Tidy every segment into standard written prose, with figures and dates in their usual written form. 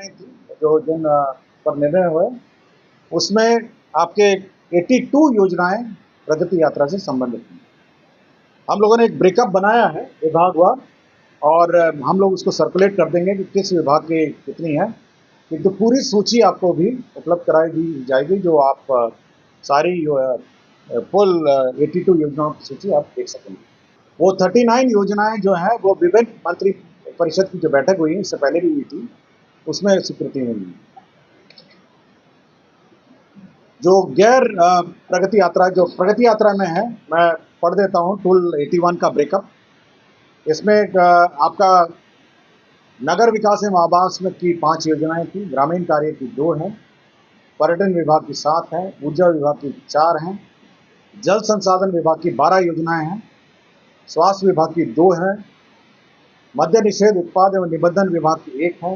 योजनाएं थी जो जिन पर निर्णय हुए, उसमें आपके 82 योजनाएं प्रगति यात्रा से संबंधित थी। हम लोगों ने एक ब्रेकअप बनाया है विभागवार, और हम लोग उसको सर्कुलेट कर देंगे कि किस विभाग की कितनी है। तो पूरी सूची आपको भी उपलब्ध कराई दी जाएगी, जो आप सारी फुल 82 योजनाओं की सूची आप देख सकेंगे। वो 39 योजनाएं जो हैं वो विभिन्न मंत्री परिषद की जो बैठक हुई, इससे पहले भी हुई थी, उसमें स्वीकृति हुई। जो गैर प्रगति यात्रा, जो प्रगति यात्रा में है, मैं पढ़ देता हूँ टूल 81 का ब्रेकअप। इसमें आपका नगर विकास एवं आवास में की 5 योजनाएं थी, ग्रामीण कार्य की 2 हैं, पर्यटन विभाग की 7 हैं, ऊर्जा विभाग की 4 हैं, जल संसाधन विभाग की 12 योजनाएं हैं, स्वास्थ्य विभाग की 2 हैं, मद्य निषेध उत्पाद एवं निबंधन विभाग की 1 है,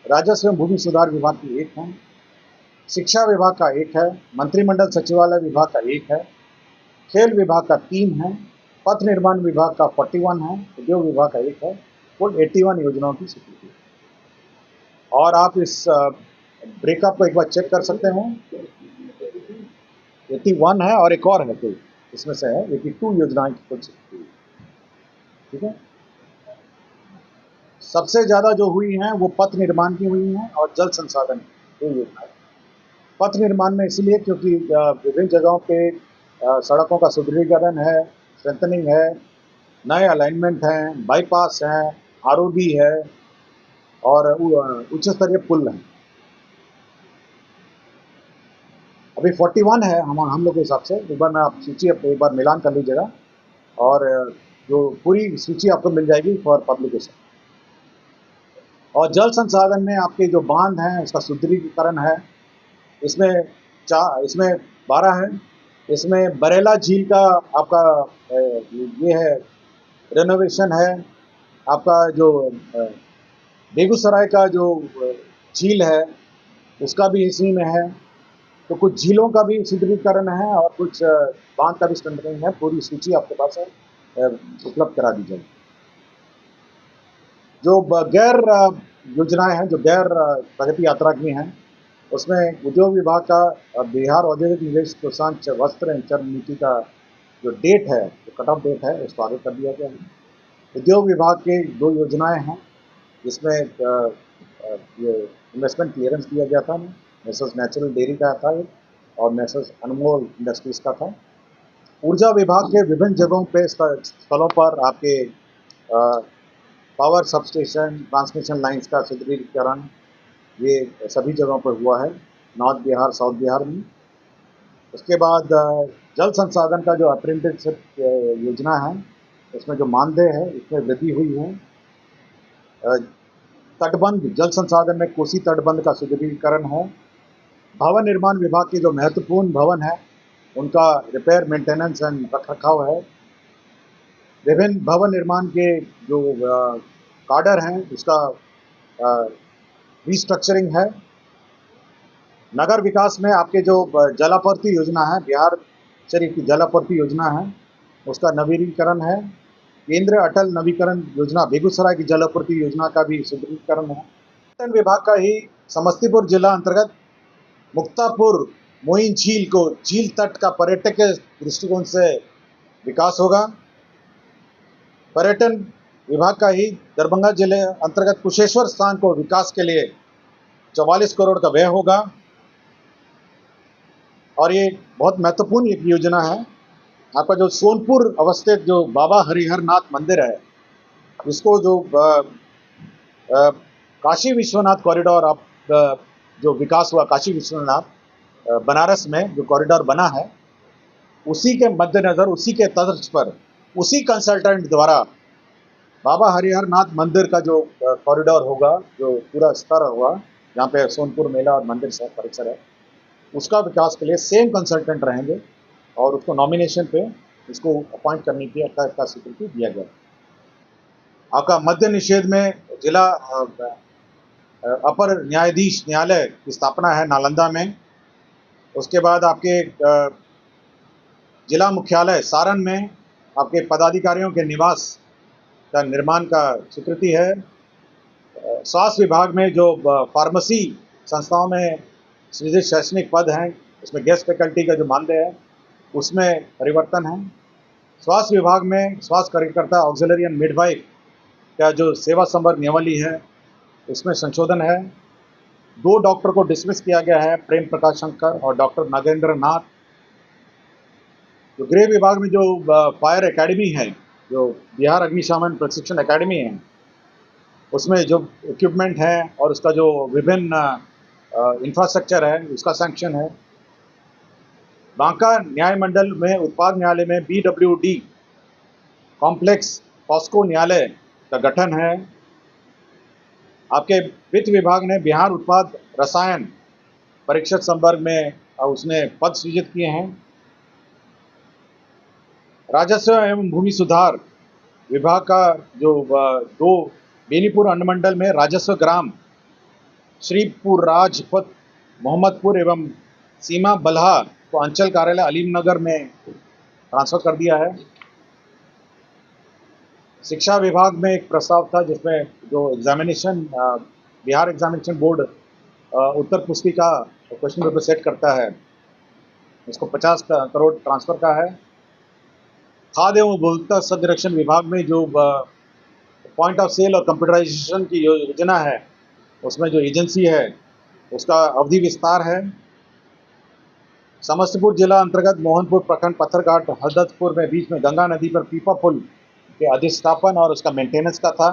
राजस्व एवं भूमि सुधार विभाग की 1 है, शिक्षा विभाग का 1 है, मंत्रिमंडल सचिवालय विभाग का 1 है, खेल विभाग का 3 है, पथ निर्माण विभाग का 41 है, उद्योग विभाग का 1 है। कुल 81 योजनाओं की स्वीकृति। और आप इस ब्रेकअप को एक बार चेक कर सकते हैं। 81 है और एक और है, कोई इसमें से है 82 योजनाएं की कुल स्वीकृति। ठीक है, सबसे ज्यादा जो हुई हैं वो पथ निर्माण की हुई हैं और जल संसाधन की योजनाएं। पथ निर्माण में इसलिए क्योंकि विभिन्न जगहों पे सड़कों का सुदृढ़ीकरण है, स्ट्रेंथनिंग है, नए अलाइनमेंट हैं, बाईपास हैं, आरओबी है और उच्च स्तरीय पुल हैं। अभी 41 है हम लोग के हिसाब से। एक बार मैं आप सूची एक बार मिलान कर लीजिएगा, और जो पूरी सूची आपको मिल जाएगी फॉर पब्लिकेशन। और जल संसाधन में आपके जो बांध हैं उसका सुदृढ़ीकरण है, इसमें 12 है। इसमें बरेला झील का आपका ये है, रेनोवेशन है। आपका जो बेगूसराय का जो झील है उसका भी इसी में है। तो कुछ झीलों का भी सुदृढ़ीकरण है और कुछ बांध का भी स्ट्रेंथनिंग है। पूरी सूची आपके पास है, उपलब्ध करा दी जाएगी। जो गैर योजनाएं हैं, जो गैर प्रगति यात्रा की हैं, उसमें उद्योग विभाग का बिहार औद्योगिक निवेश प्रोत्साहन वस्त्र एवं चर्म नीति का जो डेट है, जो कट ऑफ डेट है, उसको आगे कर दिया गया है। उद्योग विभाग की 2 योजनाएं हैं, जिसमें ये इन्वेस्टमेंट क्लियरेंस दिया गया था, नेशनल नेचुरल डेयरी का था और नेशनल अनमोल इंडस्ट्रीज का था। ऊर्जा विभाग के विभिन्न जगहों पे स्थलों पर आपके पावर सबस्टेशन, ट्रांसमिशन लाइन्स का सुदृढ़ीकरण, ये सभी जगहों पर हुआ है, नॉर्थ बिहार, साउथ बिहार में। उसके बाद जल संसाधन का जो अप्रेंटिसशिप योजना है, उसमें जो मानदेय है इसमें वृद्धि हुई है। तटबंध जल संसाधन में कोसी तटबंध का सुदृढ़ीकरण है। भवन निर्माण विभाग के जो महत्वपूर्ण भवन है उनका रिपेयर, मेंटेनेंस एंड रखरखाव है। विभिन्न भवन निर्माण के जो कार्डर हैं उसका रिस्ट्रक्चरिंग है। नगर विकास में आपके जो जलापूर्ति योजना है, बिहार शरीफ की जलापूर्ति योजना है, उसका नवीनीकरण है। केंद्र अटल नवीकरण योजना बेगूसराय की जलापूर्ति योजना का भी सुदृढ़ीकरण है। पर्यटन विभाग का ही समस्तीपुर जिला अंतर्गत मुक्तापुर मोइन झील को झील तट का पर्यटक के दृष्टिकोण से विकास होगा। पर्यटन विभाग का ही दरभंगा जिले अंतर्गत कुशेश्वर स्थान को विकास के लिए 44 करोड़ का व्यय होगा। और ये बहुत महत्वपूर्ण एक योजना है। आपका जो सोनपुर अवस्थित जो बाबा हरिहर नाथ मंदिर है, इसको जो काशी विश्वनाथ कॉरिडोर आप जो विकास हुआ, काशी विश्वनाथ बनारस में जो कॉरिडोर बना है, उसी के मद्देनजर, उसी के तर्ज पर, उसी कंसल्टेंट द्वारा बाबा हरिहर नाथ मंदिर का जो कॉरिडोर होगा, जो पूरा स्तर होगा, जहाँ पे सोनपुर मेला और मंदिर परिसर है, उसका विकास के लिए सेम कंसल्टेंट रहेंगे और उसको नॉमिनेशन पे इसको अपॉइंट करने की का स्वीकृति दिया गया। आपका मद्य निषेध में जिला अपर न्यायाधीश न्यायालय की स्थापना है नालंदा में। उसके बाद आपके जिला मुख्यालय सारण में आपके पदाधिकारियों के निवास का निर्माण का स्वीकृति है। स्वास्थ्य विभाग में जो फार्मेसी संस्थाओं में सृजित शैक्षणिक पद हैं, उसमें गेस्ट फैकल्टी का जो मानदेय है उसमें परिवर्तन है। स्वास्थ्य विभाग में स्वास्थ्य कार्यकर्ता ऑक्सिलरी एंड मिडवाइफ का जो सेवा संवर्ग नियमावली है उसमें संशोधन है। 2 डॉक्टर को डिसमिस किया गया है, प्रेम प्रकाश शंकर और डॉक्टर नागेंद्र नाथ। जो गृह विभाग में जो फायर एकेडमी है, जो बिहार अग्निशमन प्रशिक्षण एकेडमी है, उसमें जो इक्विपमेंट है और उसका जो विभिन्न इंफ्रास्ट्रक्चर है उसका सैंक्शन है। बांका न्याय मंडल में उत्पाद न्यायालय में BWD कॉम्प्लेक्स पॉस्को न्यायालय का गठन है। आपके वित्त विभाग ने बिहार उत्पाद रसायन परीक्षक संवर्ग में उसने पद सृजित किए हैं। राजस्व एवं भूमि सुधार विभाग का जो 2 बेनीपुर अनुमंडल में राजस्व ग्राम श्रीपुर राजपथ मोहम्मदपुर एवं सीमा बल्हा को अंचल कार्यालय अलीमनगर में ट्रांसफर कर दिया है। शिक्षा विभाग में एक प्रस्ताव था जिसमें जो एग्जामिनेशन बिहार एग्जामिनेशन बोर्ड उत्तर पुस्तिका क्वेश्चन पेपर सेट करता है, इसको 50 करोड़ ट्रांसफर का है। खाद्य एवं उपभोक्ता संरक्षण विभाग में जो पॉइंट ऑफ सेल और कंप्यूटराइजेशन की योजना है उसमें जो एजेंसी है उसका अवधि विस्तार है। समस्तीपुर जिला अंतर्गत मोहनपुर प्रखंड पत्थरघाट हरदत्तपुर में बीच में गंगा नदी पर पीपा पुल के अधिष्ठापन और उसका मेंटेनेंस का था।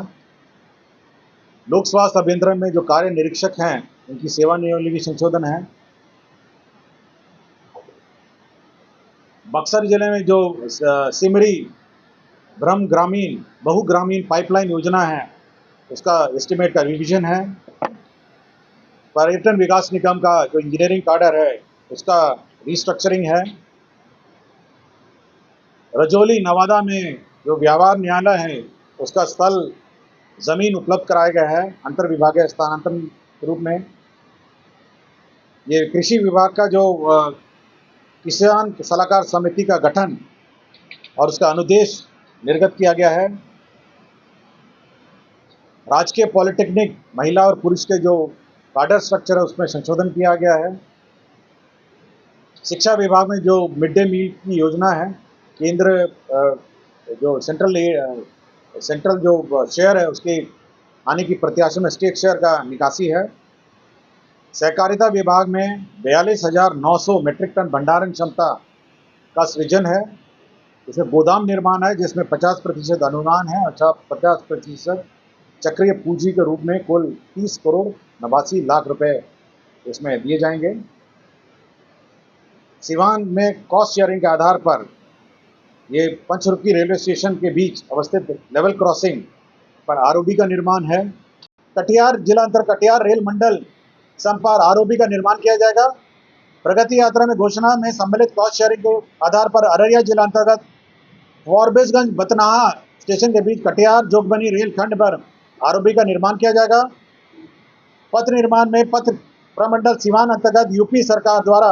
लोक स्वास्थ्य अभियंत्रण में जो कार्य निरीक्षक हैं उनकी सेवा नियमावली की संशोधन है। बक्सर जिले में जो सिमरी ब्रह्म ग्रामीण बहुग्रामीण पाइपलाइन योजना है उसका एस्टिमेट का रिवीजन है। पर्यटन विकास निगम का जो इंजीनियरिंग कार्डर है उसका रिस्ट्रक्चरिंग है। रजौली नवादा में जो व्यवहार न्यायालय है उसका स्थल जमीन उपलब्ध कराया गया है अंतर विभागीय स्थानांतरण के रूप में। ये कृषि विभाग का जो किसान सलाहकार समिति का गठन और उसका अनुदेश निर्गत किया गया है। राजकीय पॉलिटेक्निक महिला और पुरुष के जो कार्डर स्ट्रक्चर है उसमें संशोधन किया गया है। शिक्षा विभाग में जो मिड डे मील की योजना है, केंद्र जो सेंट्रल जो शेयर है उसके आने की प्रत्याशा में स्टेट शेयर का निकासी है। सहकारिता विभाग में 42,900 मेट्रिक टन भंडारण क्षमता का सृजन है। इसमें गोदाम निर्माण है जिसमें 50% अनुदान है और 50% चक्रीय पूंजी के रूप में कुल 30 करोड़ 89 लाख रुपए इसमें दिए जाएंगे। सिवान में कॉस्ट शेयरिंग के आधार पर ये पंचरुखी रेलवे स्टेशन के बीच अवस्थित लेवल क्रॉसिंग पर आरओबी का निर्माण है। कटिहार जिला अंतर कटिहार रेल मंडल संपार आरओबी का निर्माण किया जाएगा। प्रगति यात्रा में घोषणा में सम्मिलित कॉस्ट शेयरिंग के आधार पर अररिया जिला अंतर्गत फॉरबिसगंज बतनाहा स्टेशन के बीच कटिहार जोगबनी रेल खंड पर आरओबी का निर्माण किया जाएगा। पथ निर्माण में पथ प्रमंडल सीवान अंतर्गत यूपी सरकार द्वारा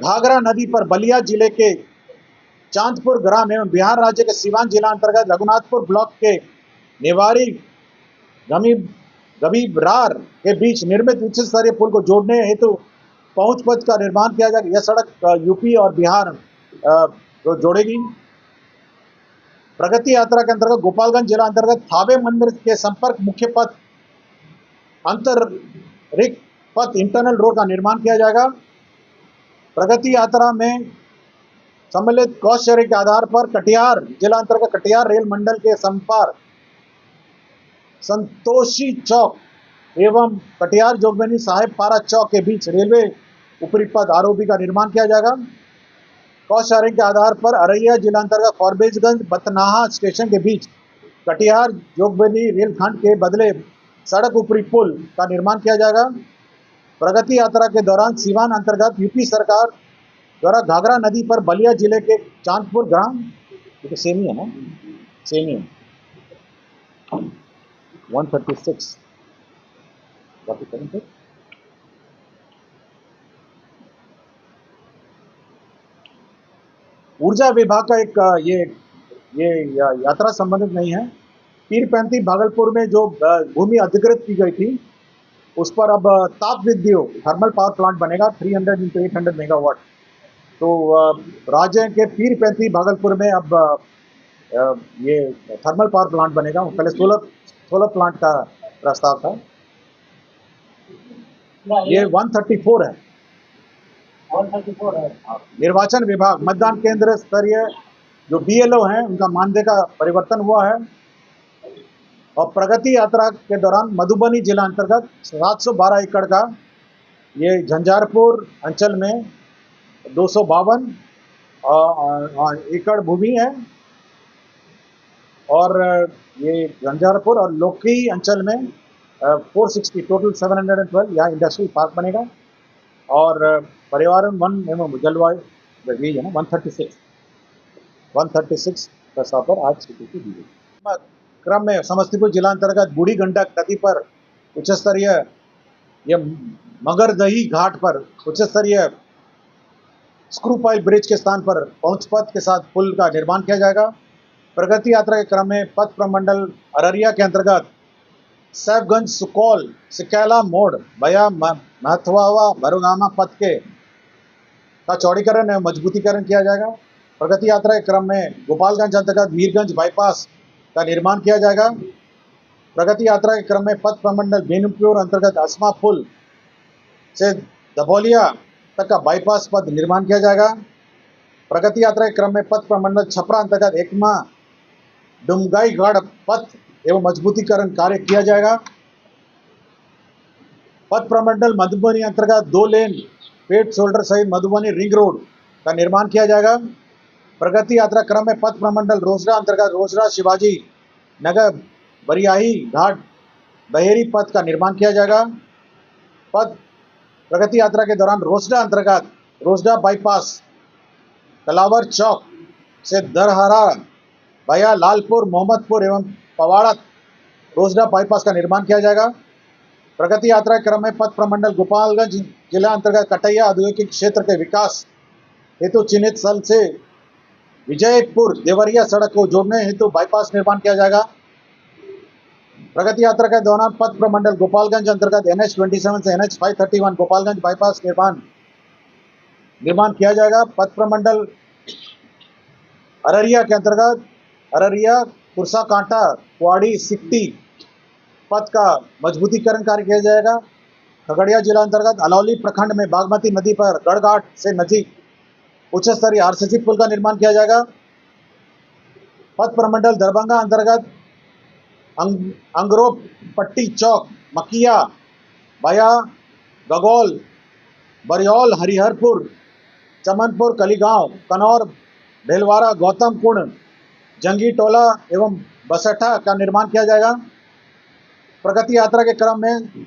घाघरा नदी पर बलिया जिले के चांदपुर ग्राम एवं बिहार राज्य के सीवान जिला अंतर्गत रघुनाथपुर ब्लॉक के नेवारी गबीबरार के बीच निर्मित उच्च स्तरीय पुल को जोड़ने हेतु पहुंच पथ का निर्माण किया जाएगा। यह सड़क यूपी और बिहार को जोड़ेगी। प्रगति यात्रा के अंतर्गत गोपालगंज जिला अंतर्गत थावे मंदिर के संपर्क मुख्य पथ अंतरिक पथ इंटरनल रोड का निर्माण किया जाएगा। प्रगति यात्रा में सम्मिलित कॉस्ट शेयरिंग के आधार पर कटिहार जिला अंतर्गत कटिहार रेल मंडल के संपर्क संतोषी चौक एवं कटिहार जोगबनी साहेब पारा चौक के बीच रेलवे ऊपरी पथ आरओबी का निर्माण किया जाएगा। कॉस्ट शेयरिंग के आधार पर अररिया जिला अंतर्गत फॉरबिसगंज बतनाहा स्टेशन के बीच कटिहार जोगबनी रेलखंड के बदले सड़क ऊपरी पुल का निर्माण किया जाएगा। प्रगति यात्रा के दौरान सीवान अंतर्गत यूपी सरकार द्वारा घाघरा नदी पर बलिया जिले के चांदपुर ग्राम, ये तो सेम ही है ना, सेम ही है 136 कॉपी करें फिर। ऊर्जा विभाग का एक ये यात्रा संबंधित नहीं है। पीरपैंती भागलपुर में जो भूमि अधिकृत की गई थी उस पर अब ताप विद्युत थर्मल पावर प्लांट बनेगा 300 इंटू 800 मेगावाट। तो राज्य के पीरपैंती भागलपुर में अब ये थर्मल पावर प्लांट बनेगा। पहले सोलर प्लांट का प्रस्ताव था। ये 134 है। 134 है। निर्वाचन विभाग मतदान केंद्र स्तरीय जो BLO हैं उनका मानदेय का परिवर्तन हुआ है। और प्रगति यात्रा के दौरान मधुबनी जिला अंतर्गत 712 एकड़ का ये झंझारपुर अंचल में 252 एकड़ भूमि है। और ये झंझारपुर और लोकी अंचल में 460 टोटल 712 यहाँ इंडस्ट्रियल पार्क बनेगा। और पर्यावरण वन एवं जलवायु विभाग है ना 136 प्रस्ताव पर आज स्वीकृति दी गई। क्रम में समस्तीपुर जिला अंतर्गत बूढ़ी गंडक नदी पर उच्च स्तरीय ये मगरदही घाट पर उच्च स्तरीय स्क्रू पाइल ब्रिज के स्थान पर पहुंच पथ के साथ पुल का निर्माण किया जाएगा। प्रगति यात्रा के क्रम में पथ प्रमंडल अररिया के अंतर्गत सैफगंज सुकौल सिकैला मोड़ भया महथवावा भरुगामा पथ का चौड़ीकरण एवं मजबूतीकरण किया जाएगा। प्रगति यात्रा के क्रम में गोपालगंज अंतर्गत मीरगंज बाईपास का निर्माण किया जाएगा। प्रगति यात्रा के क्रम में पथ प्रमंडल बेनीपुर अंतर्गत अस्मा पुल से दबोलिया तक का बाईपास पथ निर्माण किया जाएगा। प्रगति यात्रा के क्रम में पथ प्रमंडल छपरा अंतर्गत एकमा डुमगाईगढ़ पथ एवं मजबूतीकरण कार्य किया जाएगा। पथ प्रमंडल मधुबनी अंतर्गत 2 लेन पेट शोल्डर सहित मधुबनी रिंग रोड का निर्माण किया जाएगा। प्रगति यात्रा क्रम में पथ प्रमंडल रोसड़ा अंतर्गत रोसड़ा शिवाजी नगर बरियाही घाट बहेरी पथ का निर्माण किया जाएगा। पथ प्रगति यात्रा के दौरान रोसड़ा अंतर्गत रोसड़ा बाईपास कलावर चौक से दरहरा भया लालपुर मोहम्मदपुर एवं पवाड़ा रोसड़ा बाईपास का निर्माण किया जाएगा। प्रगति यात्रा के क्रम में पथ प्रमंडल गोपालगंज जिला अंतर्गत कटैया औद्योगिक क्षेत्र के विकास हेतु चिन्हित स्थल से विजयपुर देवरिया सड़क को जोड़ने हेतु बाईपास निर्माण किया जाएगा। प्रगति यात्रा के दौरान पथ प्रमंडल गोपालगंज अंतर्गत NH27 से NH531 गोपालगंज बाईपास निर्माण किया जाएगा। पथ प्रमंडल अररिया के अंतर्गत अररिया कुरसा कांटा कुआड़ी सिकटी पथ का मजबूतीकरण कार्य किया जाएगा। खगड़िया जिला अंतर्गत अलौली प्रखंड में बागमती नदी पर गढ़घाट से नजीक उच्च स्तरीय RCC पुल का निर्माण किया जाएगा। पथ प्रमंडल दरभंगा अंतर्गत अंगरोपट्टी चौक मकिया भया गगौल बरियौल हरिहरपुर चमनपुर कलीगांव कनौर भेलवाड़ा गौतम कुंड जंगी टोला एवं बसठा का निर्माण किया जाएगा। प्रगति यात्रा के क्रम में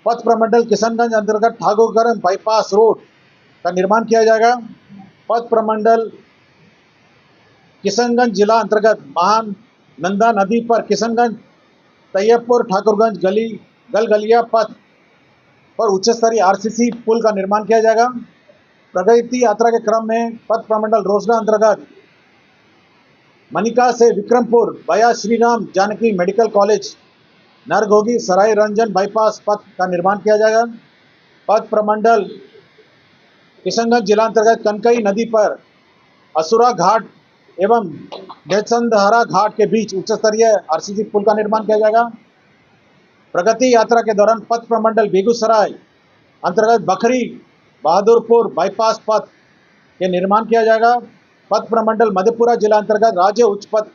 पथ प्रमंडल किशनगंज अंतर्गत ठाकुरगंज बाईपास रोड का निर्माण किया जाएगा। पथ प्रमंडल किशनगंज जिला अंतर्गत महान नंदा नदी पर किशनगंज तैयबपुर ठाकुरगंज गलगलिया पथ पर उच्च स्तरीय RCC पुल का निर्माण किया जाएगा। प्रगति यात्रा के क्रम में पथ प्रमंडल रोसड़ा अंतर्गत मनिका से विक्रमपुर भया श्री राम जानकी मेडिकल कॉलेज नरघोगी सराय रंजन बाईपास पथ का निर्माण किया जाएगा। पथ प्रमंडल किशनगंज जिला अंतर्गत कनकई नदी पर असुरा घाट एवं बेचंदहरा घाट के बीच उच्च स्तरीय RCC पुल का निर्माण किया जाएगा। प्रगति यात्रा के दौरान पथ प्रमंडल बेगूसराय अंतर्गत बखरी बहादुरपुर बाईपास पथ के निर्माण किया जाएगा। पथ प्रमंडल मधेपुरा जिला अंतर्गत राज्य उच्च पथ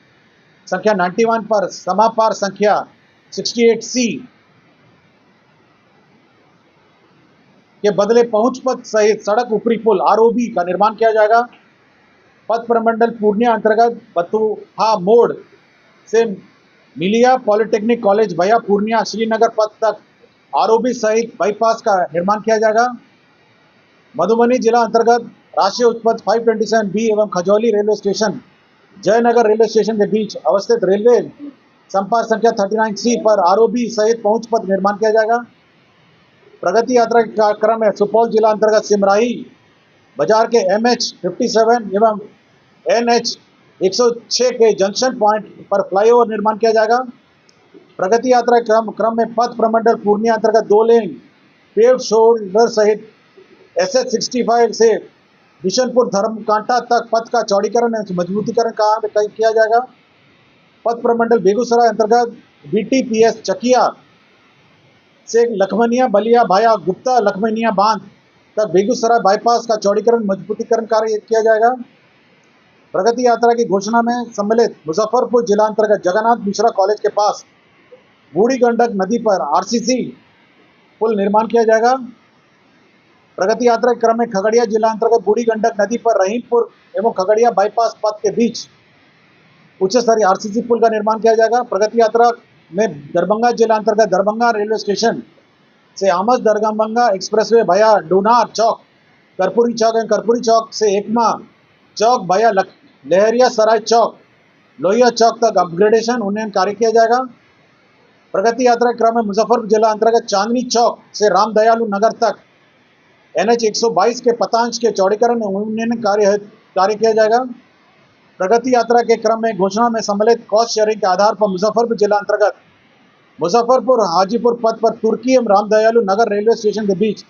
संख्या 91 पर समापार संख्या 68C के बदले पहुंच पथ सहित सड़क ऊपरी पुल ROB का निर्माण किया जाएगा। पथ प्रमंडल पूर्णिया अंतर्गत बथुहा मोड़ से मिलिया पॉलिटेक्निक कॉलेज भया पूर्णिया श्रीनगर पथ तक ROB सहित बाईपास का निर्माण किया जाएगा। मधुबनी जिला अंतर्गत राष्ट्रीय उच्च पथ 527B एवं Khajauli railway station Jaynagar railway station के बीच अवस्थित रेलवे संपर्क संख्या 39C पर ROB सहित पहुंच पथ निर्माण किया जाएगा। प्रगति यात्रा के कार्यक्रम में सुपौल जिला अंतर्गत सिमराही बाजार के MH57 एवं NH 106 के जंक्शन पॉइंट पर फ्लाईओवर निर्माण किया जाएगा। प्रगति यात्रा क्रम में पथ प्रमंडल पूर्णिया अंतर्गत 2 लेन पेव्ड शोल्डर सहित SS 65 से बिशनपुर धर्मकांटा तक पथ का चौड़ीकरण एवं मजबूतीकरण किया जाएगा। पथ प्रमंडल बेगूसराय अंतर्गत BTPS चकिया से लखमनिया बलिया भाया गुप्ता लखमनिया बांध तक बेगूसराय बाईपास का चौड़ीकरण मजबूतीकरण कार्य किया जाएगा। प्रगति यात्रा की घोषणा में सम्मिलित मुजफ्फरपुर जिला अंतर्गत जगन्नाथ मिश्रा कॉलेज के पास बूढ़ी गंडक नदी पर RCC पुल निर्माण किया जाएगा। प्रगति यात्रा के क्रम में खगड़िया जिला अंतर्गत बूढ़ी गंडक नदी पर रहीमपुर एवं खगड़िया बाईपास पथ के बीच उच्च स्तरीय RCC पुल का निर्माण किया जाएगा। प्रगति यात्रा में दरभंगा जिला अंतर्गत दरभंगा रेलवे स्टेशन से आमस दरभंगा एक्सप्रेसवे भया डूनार चौक कर्पूरी चौक एवं कर्पूरी चौक से एकमा चौक भया लहरिया सराय चौक लोहिया चौक तक अपग्रेडेशन उन्नयन कार्य किया जाएगा। प्रगति यात्रा के क्रम में मुजफ्फरपुर जिला अंतर्गत चांदनी चौक से रामदयालु नगर तक NH 122 के पतांश के चौड़ीकरण उन्नयन कार्य किया जाएगा। प्रगति यात्रा के क्रम में घोषणा में सम्मिलित कॉस्ट शेयरिंग के आधार पर मुजफ्फरपुर जिला अंतर्गत मुजफ्फरपुर हाजीपुर पथ पर तुर्की एवं रामदयालु नगर रेलवे स्टेशन के बीच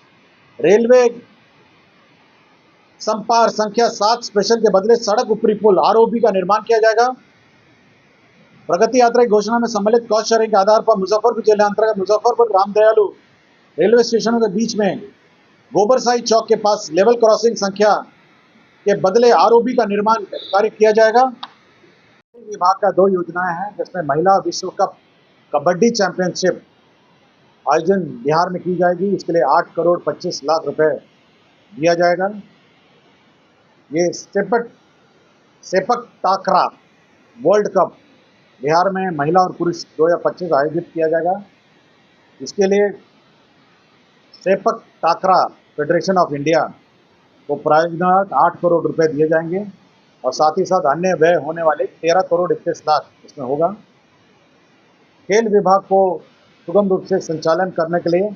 रेलवे संपार संख्या 7 स्पेशल के बदले सड़क ऊपरी पुल ROP का निर्माण किया जाएगा। प्रगति यात्रा की घोषणा में सम्मिलित कॉस्ट शेयरिंग के आधार पर मुजफ्फरपुर जिला अंतर्गत मुजफ्फरपुर रामदयालु रेलवे स्टेशनों के बीच में गोबरसाई चौक के पास लेवल क्रॉसिंग संख्या के बदले ROP का निर्माण कार्य किया जाएगा। विभाग का 2 योजनाएं हैं जिसमें महिला विश्व कप कबड्डी चैंपियनशिप आयोजन बिहार में की जाएगी। इसके लिए 8 करोड़ 25 लाख रुपए दिया जाएगा। ये सेपक टाकरा वर्ल्ड कप बिहार में महिला और पुरुष 2025 आयोजित किया जाएगा। इसके लिए सेपक टाकरा फेडरेशन ऑफ इंडिया को प्रायोजन 8 करोड़ रुपए दिए जाएंगे और साथ ही साथ अन्य व्यय होने वाले 13 करोड़ 21 लाख इसमें होगा। खेल विभाग को सुगम रूप से संचालन करने के लिए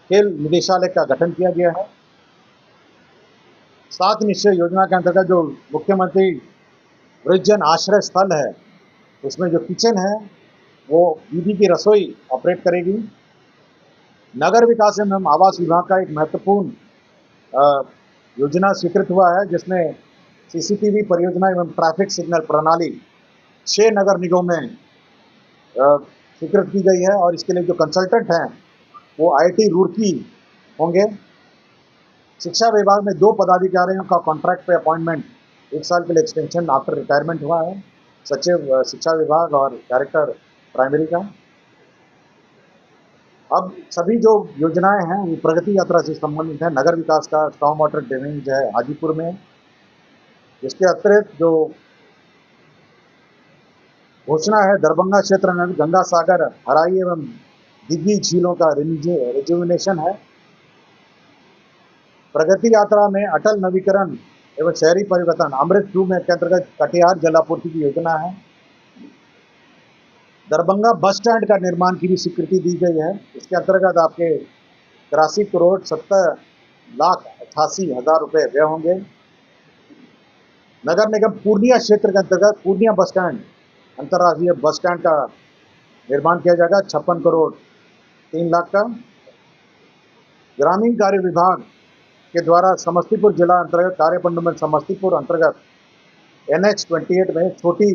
खेल निदेशालय का गठन किया गया है। 7 निश्चय योजना के अंतर्गत जो मुख्यमंत्री वृद्धजन आश्रय स्थल है उसमें जो किचन है वो दीदी की रसोई ऑपरेट करेगी। नगर विकास एवं आवास विभाग का एक महत्वपूर्ण योजना स्वीकृत हुआ है जिसमें CCTV परियोजना एवं ट्रैफिक सिग्नल प्रणाली 6 नगर निगमों में स्वीकृत की गई है और इसके लिए जो कंसल्टेंट हैं वो IIT रुड़की होंगे। शिक्षा विभाग में 2 पदाधिकारियों का कॉन्ट्रैक्ट पे अपॉइंटमेंट 1 साल के लिए एक्सटेंशन आफ्टर रिटायरमेंट हुआ है, सचिव शिक्षा विभाग और डायरेक्टर प्राइमरी का। अब सभी जो योजनाएं हैं वो प्रगति यात्रा से संबंधित है। नगर विकास का स्टॉर्म वाटर ड्रेनेज है हाजीपुर में। इसके अतिरिक्त जो घोषणा है दरभंगा क्षेत्र में गंगा सागर हराई एवं दिग्गी झीलों का रिजुविनेशन है। प्रगति यात्रा में अटल नवीकरण एवं शहरी परिवर्तन अमृत 2 में के अंतर्गत कटिहार जलापूर्ति की योजना है। दरभंगा बस स्टैंड का निर्माण की भी स्वीकृति दी गई है। इसके अंतर्गत आपके 83 करोड़ 70,88,000 रुपये व्यय होंगे। नगर निगम पूर्णिया क्षेत्र के अंतर्गत पूर्णिया बस स्टैंड अंतर्राष्ट्रीय बस स्टैंड का निर्माण किया जाएगा 56 करोड़ 3 लाख का। ग्रामीण कार्य विभाग के द्वारा समस्तीपुर जिला अंतर्गत कार्यपंड में समस्तीपुर अंतर्गत NH 28 में छोटी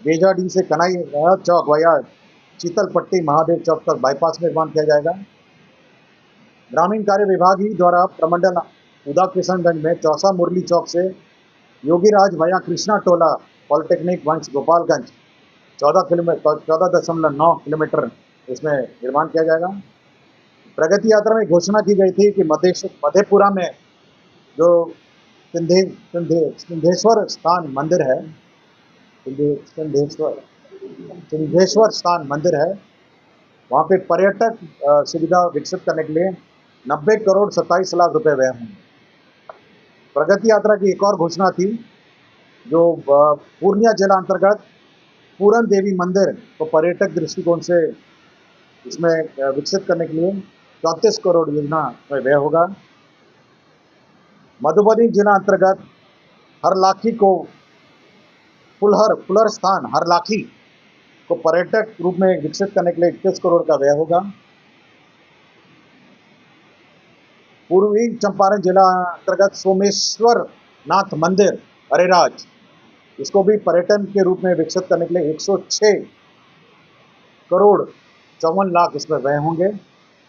बेजाडी से कनाई चौक वया चीतलपट्टी महादेव चौक तक बाईपास निर्माण किया जाएगा। ग्रामीण कार्य विभाग ही द्वारा प्रमंडल उदा किशनगंज में चौसा मुरली चौक से योगीराज वया कृष्णा टोला पॉलिटेक्निक वंश गोपालगंज 14.9 किलोमीटर इसमें निर्माण किया जाएगा। प्रगति यात्रा में घोषणा की गई थी कि मधेपुरा में जो सिंधेश्वर स्थान मंदिर है, सिंधेश्वर स्थान मंदिर है, वहाँ पे पर्यटक सुविधा विकसित करने के लिए 90 करोड़ 27 लाख रुपए व्यय होंगे। प्रगति यात्रा की एक और घोषणा थी जो पूर्णिया जिला अंतर्गत पूरन देवी मंदिर को पर्यटक दृष्टिकोण से इसमें विकसित करने के लिए 34 करोड़ योजना में व्यय होगा। मधुबनी जिला अंतर्गत हरलाखी को फुलर स्थान हरलाखी को पर्यटक रूप में विकसित करने के लिए 21 करोड़ का व्यय होगा। पूर्वी चंपारण जिला अंतर्गत सोमेश्वर नाथ मंदिर अरेराज, इसको भी पर्यटन के रूप में विकसित करने के लिए 106 करोड़ 54 लाख इसमें व्यय होंगे।